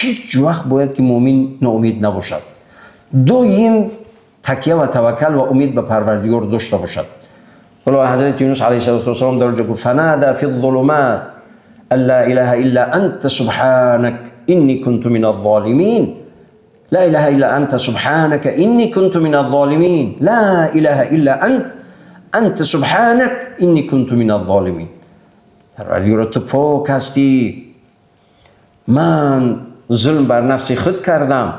هیچ وقت باید که مؤمن ناامید نباشد. دویم تکیه و توکل و امید به پروردگار داشته باشد. ولی حضرت یونس علیه السلام در اونجا گفت فنادى فی الظلمات ان لا اله الا انت سبحانك انی كنت من الظالمین. لا اله الا انت سبحانك انی كنت من الظالمین. لا اله الا انت سبحانك انی كنت من الظالمین. پروردگار تو پاک هستی، من ظلم بر نفس خود کردم،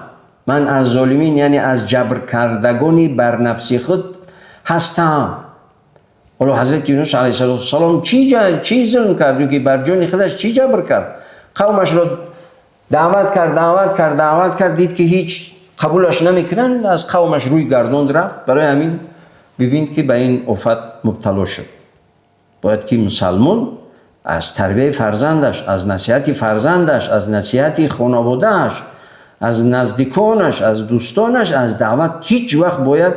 من از ظالمین یعنی از جبر کردگانی بر نفس خود هستم. ولی حضرت یونس علیه السلام چی ظلم کرد که بر جان خودش چی جبر کرد؟ قومش را دعوت کرد دید که هیچ قبولش نمیکنن، از قومش روی گرداند رفت. برای همین ببین که به این آفت مبتلا شد. باید که مسلمان از تربیت فرزندش، از نصیحت فرزندش، از نصیحت خانواده‌اش، از نزدیکانش، از دوستانش، از دعوت هیچ وقت باید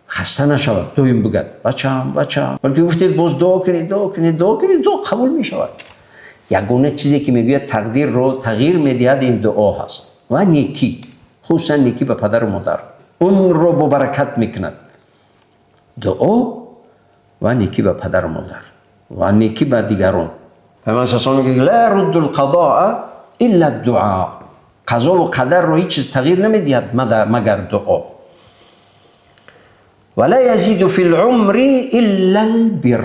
خسته نشود. دویم بگد بچه‌ام بلکه گفتید باز دعا کنید قبول می شود. یگانه چیزی که میگوید تقدیر رو تغییر میدهد این دعا هست و نیکی، خصوصا نیکی به پدر و مادر، اون رو با برکت میکند. دعا و نیکی به پدر و مادر و نیکی به دیگران. پیامبر صلی الله علیه و آله میگه لا رد القضاء الا الدعاء. قضا و قدر رو هیچ چیز تغییر نمیدهد مگر دعا. ولا يزيد في العمر الا البر.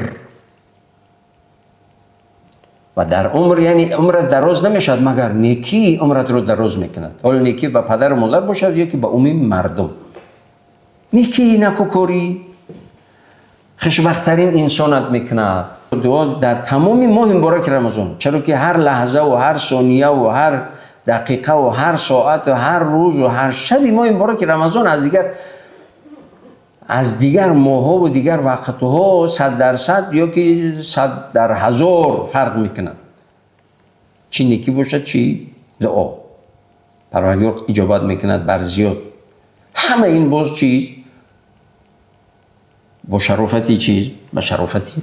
و در عمر یعنی عمرت دراز نمیشد مگر نیکی عمرت رو دراز میکند. حالا نیکی به پدر و مادر باشد یا که به عموم مردم. نیکی نکوکاری خوشبخت‌ترین انسانت میکند. دعا در تمام ماه مبارک رمضان، چرا که هر لحظه و هر ثانیه و هر دقیقه و هر ساعت و هر روز و هر شب ماه مبارک رمضان از دیگر ماه‌ها و دیگر وقت‌ها 100% یا که 100 در 1000 فرق میکند. چی نیکی باشد چی دعا، پروردگار اجابت میکند بر زیاد. همه این باز چیز با شرافتی چیز با شرافتی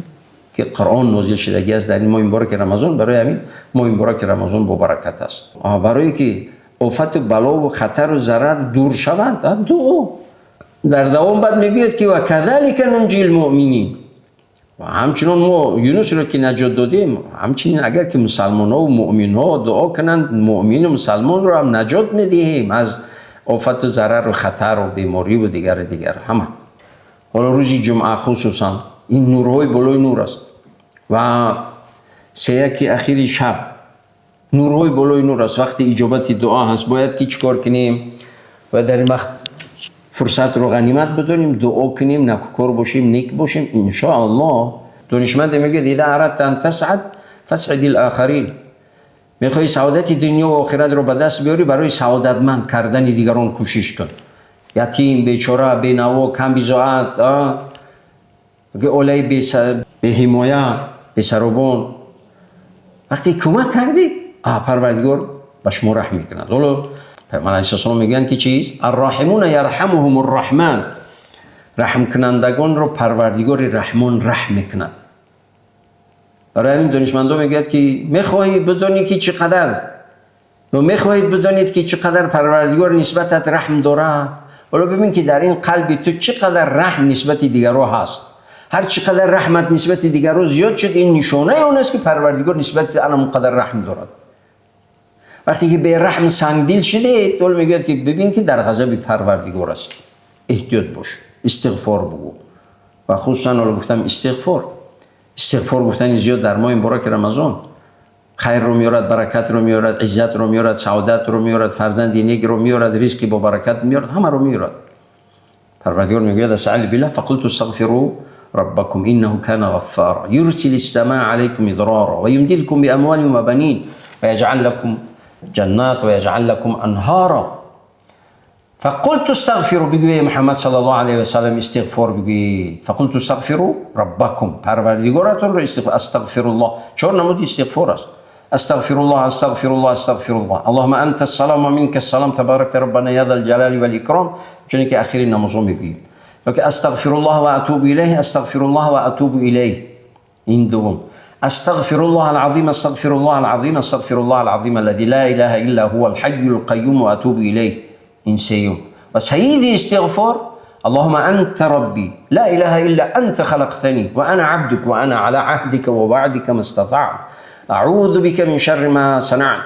که قرآن نازل شدگی است در این ماه مبارک رمضان. برای همین ماه مبارک رمضان با برکت است. برای که آفت و بلا و خطر و ضرر دور شوند دعا. در دوام بعد میگوید که و کذالک ننجی المؤمنین. و همچنان ما یونس را که نجات دادیم، همچنین اگر که مسلمان ها و مؤمن ها دعا کنند مؤمن و مسلمان را هم نجات میدهیم از آفت و ضرر و خطر و بیماری و دیگر همه. حالا روزی جمعه خصوصا این نورهای بالای نور است و سیاکی اخیر شب نورهای بالای نور است. وقتی اجابت دعا هست باید که چیکار کنیم؟ و در این وقت فرصت رو غنیمت بدونیم، دعا کنیم، نکوکار باشیم، نیک باشیم. ان شاء الله دانشمند میگه اذا اردت ان تسعد فاسعد الاخرین. میخوای سعادت دنیا و آخرت رو به دست بیاری، برای سعادتمند کردن دیگران کوشش کن. یتیم، بیچاره، بینوا، کم بضاعت، اولای بی حمایه، بی سروبان، وقتی کمک کردی پروردگار به شما رحم میکند. حالا پیامبر علیه السلام میگن که چیز الراحمون یرحمهم الرحمن. رحم کنندگان رو پروردگار رحمان رحم میکند. برای همین دانشمندا میگن که میخواهید بدونید که چقدر و میخواهید بدونید که چقدر پروردگار نسبتت رحم داره، حالا ببین که در این قلب تو چقدر رحم نسبت دیگرها هست. هر چقدر رحمت نسبت دیگرها زیاد شد، این نشانه اون است که پروردگار نسبت اون قدر رحم دارد. وقتی که به رحم سنگدل شده، طول میگه که ببین که در غضب پروردگار است. احتیاط باش، استغفار بگو. و خصوصا حالا گفتم استغفار گفتن زیاد در ماه مبارک رمضان خیر رو میارد، برکت رو میارد، عزت رو میارد، سعادت رو میارد، فرزند نیک رو میارد، رزق با برکت میارد، همه رو میارد. پروردگار میگه استعذ بالله فقلت استغفروا ربكم انه كان غفارا يرسل السماء عليكم مدرارا ويمددكم باموال وبنين ويجعل لكم جنات ويجعل لكم انهارا. فقلت استغفروا بگوی محمد صلی الله علیه و سلم استغفار بگوی. فقلت استغفروا ربكم، پروردگارتون رو استغفر الله. 4 نمود استغفار است. استغفر الله استغفر الله استغفر الله. اللهم انت السلام و منك السلام تبارك ربنا یا ذا الجلال والاکرام. چون که اخیر نماز میگیم که استغفر الله و اتوب الیه، استغفر الله و اتوب الیه. این دوم. استغفر الله العظیم استغفر الله العظیم استغفر الله العظیم الذي لا اله الا هو الحي القيوم و اتوب الیه. این سیوم. و سید استغفار اللهم انت ربي لا اله الا انت خلقتني وانا عبدك وانا على عهدك ووعدك ما استطعت اعوذ بك من شر ما صنعت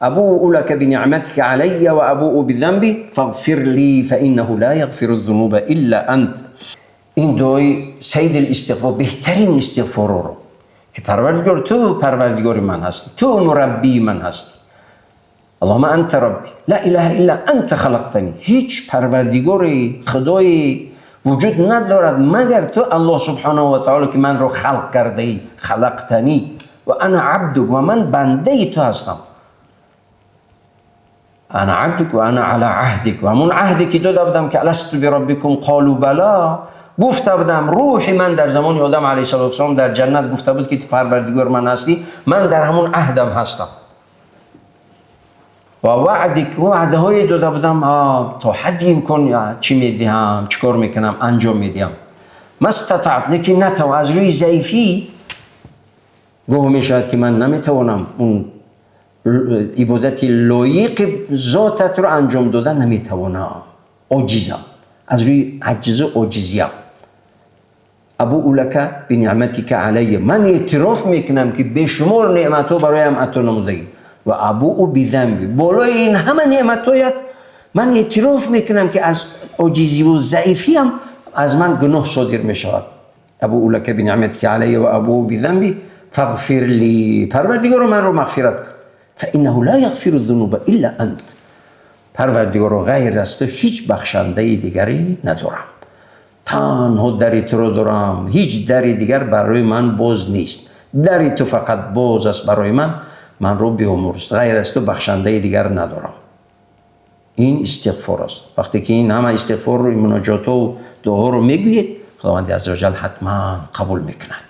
ابوء لك بنعمتك علي وابوء بذنبي فاغفر لي فانه لا يغفر الذنوب الا انت. این دعای سید الاستغفار بهترین استغفار رو که پروردگار تو پروردگار من هستی، تو مربی من هستی. اللهم انت ربی لا اله الا انت خلقتنی. هیچ پروردگاری خدای وجود ندارد مگر تو الله سبحانه و تعالی که من رو خلق کرده ای. خلقتنی و انا عبدک و من بنده ای تو هستم. انا عبدک و انا علی عهدک. و همون عهدی که داده بودم که الست بربکم قالوا بلا، گفته بودم روح من در زمان آدم علیه السلام در جنت گفته بود که پروردگار من هستی، من در همون عهدم هستم. و وعدک وعده های داده بودم تا حدی امکان چی میدیم چیکار میکنم انجام میدیم. مستطعت لیکن نتو از روی ضعیفی گوه میشود که من نمیتوانم اون عبادت لایق ذاتت رو انجام دادن نمیتوانم. عاجزم، از روی عجز و عاجزیم. ابوء لک بنعمتک علی، من اعتراف میکنم که بشمار نعمتو برایم عطا نمودی. و ابوء بذنبی، بالای این همه نعمتایت من اعتراف میکنم که از عاجزی و ضعیفیم از من گناه صادر میشود. ابوء لک بنعمتک علی و ابوء بذنبی فاغفر لی، پروردگار من رو مغفرت کن. فانه لا یغفر الذنوب الا انت، پروردگار غیر از تو هیچ بخشنده دیگری ندارم. تنها دری تو رو دارم، هیچ دری دیگر برای من باز نیست. دری تو فقط باز است برای من رو بیامرز، غیر از تو بخشنده دیگر ندارم. این استغفار است. وقتی که این همه استغفار رو، مناجات و دعا رو میگویید، خداوند عزوجل حتما قبول میکند.